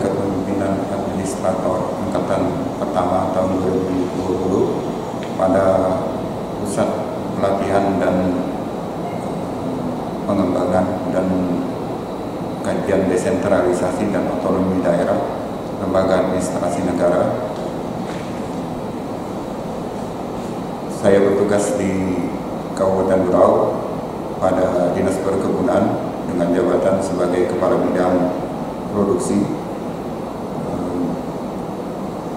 Kepemimpinan Administrator Angkatan Pertama tahun 2020 pada Pusat Pelatihan dan Pengembangan dan Kajian Desentralisasi dan Otonomi Daerah Lembaga Administrasi Negara. Saya bertugas di Kabupaten Berau pada Dinas Perkebunan dengan jabatan sebagai Kepala Bidang Produksi.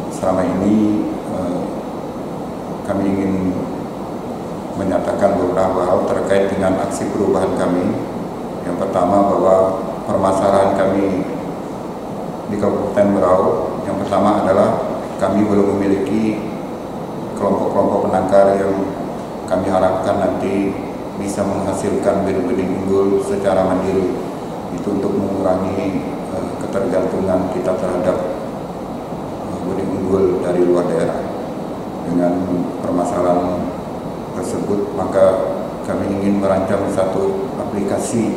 Selama ini kami ingin menyatakan beberapa hal terkait dengan aksi perubahan kami. Yang pertama, bahwa permasalahan kami di Kabupaten Berau, yang pertama adalah kami belum memiliki kelompok-kelompok penangkar yang kami harapkan nanti bisa menghasilkan benih-benih unggul secara mandiri. Itu untuk mengurangi ketergantungan kita terhadap benih unggul dari luar daerah. Dengan permasalahan tersebut, maka kami ingin merancang satu aplikasi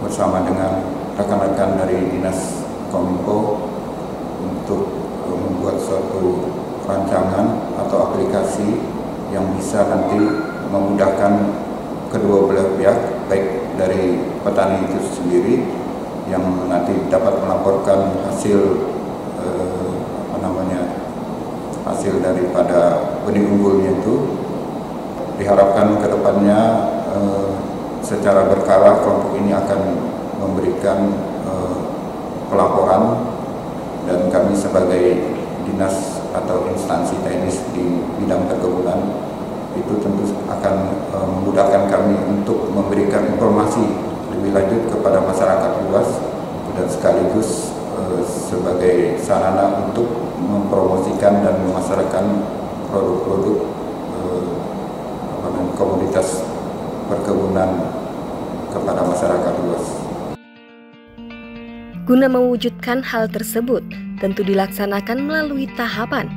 bersama dengan rekan-rekan dari Dinas Kominfo untuk membuat suatu rancangan atau aplikasi yang bisa nanti memudahkan kedua belah pihak, baik dari petani itu sendiri yang nanti dapat melaporkan hasil hasil daripada benih unggulnya itu. Diharapkan ke depannya secara berkala kelompok ini akan memberikan pelaporan, dan kami sebagai dinas atau instansi teknis di bidang perkebunan itu tentu akan memudahkan kami untuk memberikan informasi lebih lanjut kepada masyarakat luas, dan sekaligus sebagai sarana untuk mempromosikan dan memasarkan produk-produk komoditas perkebunan kepada masyarakat luas. Guna mewujudkan hal tersebut, tentu dilaksanakan melalui tahapan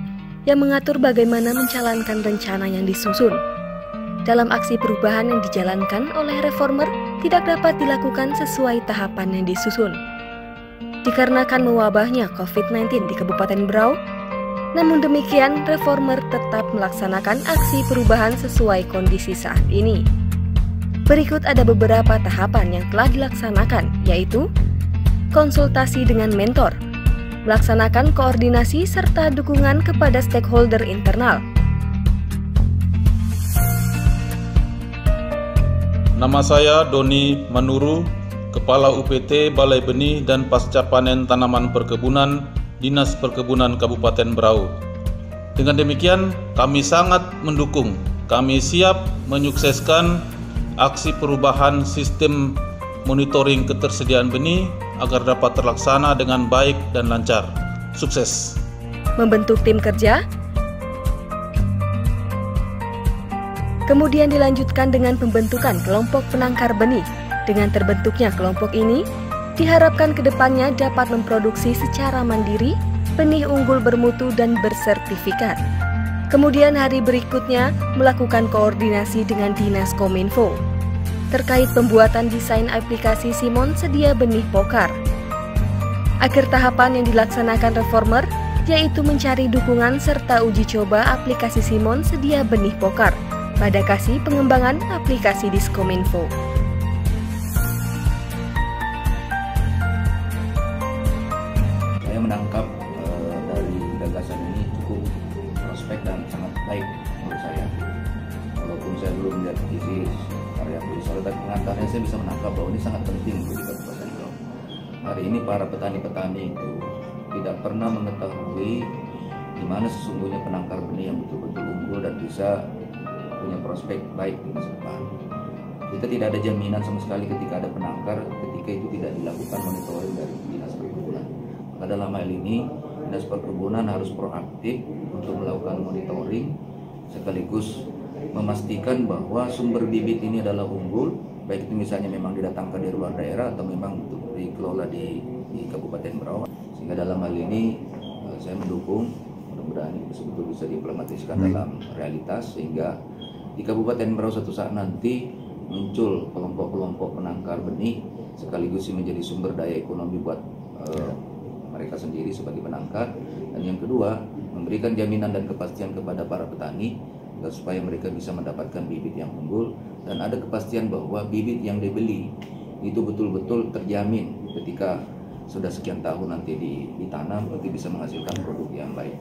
yang mengatur bagaimana menjalankan rencana yang disusun. Dalam aksi perubahan yang dijalankan oleh reformer tidak dapat dilakukan sesuai tahapan yang disusun. Dikarenakan mewabahnya COVID-19 di Kabupaten Berau, namun demikian reformer tetap melaksanakan aksi perubahan sesuai kondisi saat ini. Berikut ada beberapa tahapan yang telah dilaksanakan, yaitu konsultasi dengan mentor, melaksanakan koordinasi serta dukungan kepada stakeholder internal. Nama saya Doni Manuru, Kepala UPT Balai Benih dan Pasca Panen Tanaman Perkebunan, Dinas Perkebunan Kabupaten Berau. Dengan demikian, kami sangat mendukung, kami siap menyukseskan aksi perubahan sistem monitoring ketersediaan benih agar dapat terlaksana dengan baik dan lancar. Sukses. Membentuk tim kerja, kemudian dilanjutkan dengan pembentukan kelompok penangkar benih. Dengan terbentuknya kelompok ini, diharapkan kedepannya dapat memproduksi secara mandiri benih unggul bermutu dan bersertifikat. Kemudian hari berikutnya melakukan koordinasi dengan Dinas Kominfo terkait pembuatan desain aplikasi Simon Sedia Benih Pokar. Akhir tahapan yang dilaksanakan reformer yaitu mencari dukungan serta uji coba aplikasi Simon Sedia Benih Pokar pada kasih pengembangan aplikasi Diskominfo. Saya menangkap dari gagasan ini cukup prospek dan sangat baik menurut saya. Walaupun saya belum melihat isi karya tulisan dan pengantarnya, saya bisa menangkap bahwa ini sangat penting bagi Kabupaten Berau. Hari ini para petani-petani itu tidak pernah mengetahui di mana sesungguhnya penangkar benih yang betul-betul unggul dan bisa punya prospek baik di masa depan. Kita tidak ada jaminan sama sekali ketika ada penangkar, ketika itu tidak dilakukan monitoring dari Dinas Perkebunan. Maka dalam hal ini Dinas Perkebunan harus proaktif untuk melakukan monitoring sekaligus memastikan bahwa sumber bibit ini adalah unggul, baik itu misalnya memang didatangkan dari luar daerah atau memang untuk dikelola di Kabupaten Berau. Sehingga dalam hal ini saya mendukung, mudah-mudahan itu betul-betul bisa diimplementasikan dalam realitas, sehingga di Kabupaten Berau suatu saat nanti muncul kelompok-kelompok penangkar benih sekaligus menjadi sumber daya ekonomi buat mereka sendiri sebagai penangkar, dan yang kedua memberikan jaminan dan kepastian kepada para petani supaya mereka bisa mendapatkan bibit yang unggul dan ada kepastian bahwa bibit yang dibeli itu betul-betul terjamin ketika sudah sekian tahun nanti ditanam nanti bisa menghasilkan produk yang baik.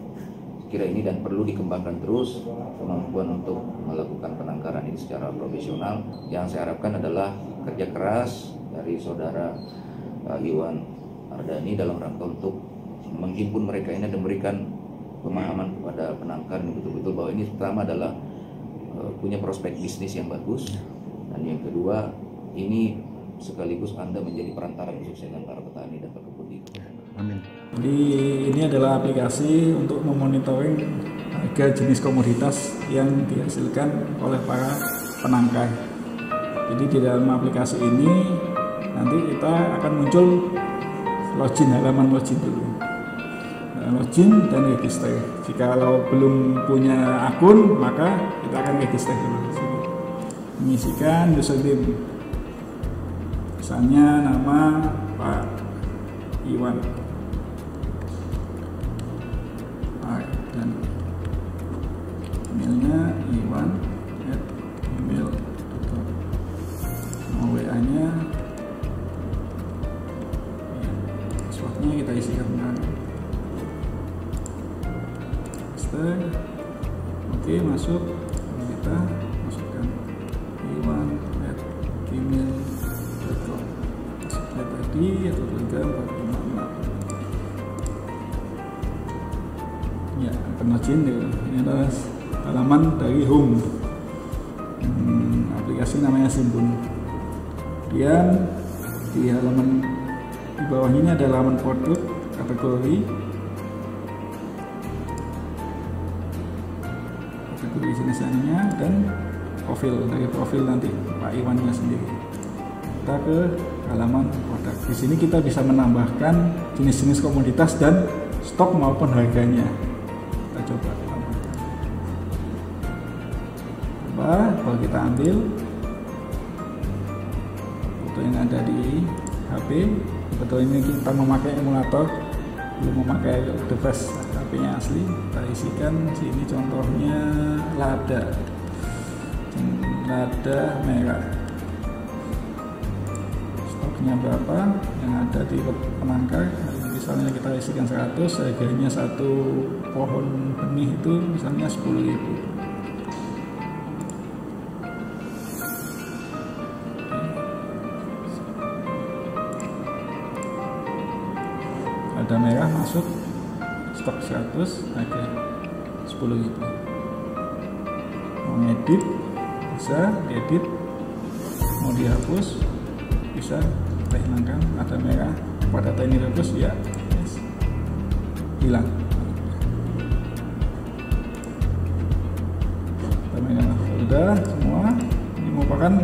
Kira ini dan perlu dikembangkan terus kemampuan untuk melakukan penangkaran ini secara profesional. Yang saya harapkan adalah kerja keras dari saudara Iwan Ardani dalam rangka untuk menghimpun mereka ini dan memberikan pemahaman kepada penangkar ini betul-betul bahwa ini pertama adalah punya prospek bisnis yang bagus, dan yang kedua ini sekaligus Anda menjadi perantara kesuksesan para petani dan pekebun di Amin. Jadi ini adalah aplikasi untuk memonitoring harga jenis komoditas yang dihasilkan oleh para penangkar. Jadi di dalam aplikasi ini nanti kita akan muncul login, halaman login dulu. Login dan register. Jika kalau belum punya akun, maka kita akan register dulu. Mengisikan username. Misalnya nama Pak Iwan. Dan emailnya iwan@email.com. WA-nya, passwordnya kita isikan dengan oke, masuk, kita masukkan iwan@email.com. Seperti tadi atau 3456. Ya, akan login ya. Ini adalah halaman dari home. Aplikasi namanya Simbun. Kemudian di halaman di bawahnya ini ada halaman produk, kategori jenisnya dan profil. Dari profil nanti Pak Iwannya sendiri. Kita ke halaman produk. Di sini kita bisa menambahkan jenis-jenis komoditas dan stok maupun harganya. Kita coba tambahkan. Kalau kita ambil foto yang ada di HP, betul ini kita memakai emulator, belum memakai device HP-nya asli. Kita isikan sini contohnya lada merah. Stoknya berapa yang ada di penangkar? Misalnya kita isikan 100, harganya satu pohon benih itu misalnya 10.000. Lada merah masuk, stok 100, harga 10.000. Mau ngedit bisa, edit, mau dihapus bisa, kita hilangkan lada merah. Pada data ini hapus, ya yes. Hilang. Lada merah sudah semua. Ini merupakan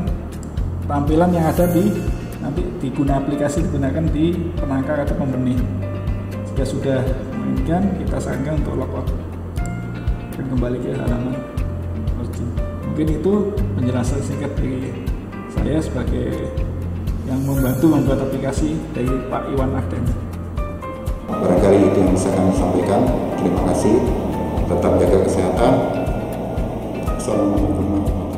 tampilan yang ada di nanti diguna aplikasi digunakan di penangkar atau pembenih. Jika sudah menginginkan, kita sarankan untuk logout dan kembali ke halaman login. Mungkin itu penjelasan singkat dari saya sebagai yang membantu membuat aplikasi dari Pak Iwan Ardani. Barangkali itu yang bisa kami sampaikan. Terima kasih. Tetap jaga kesehatan. Assalamualaikum warahmatullahi wabarakatuh.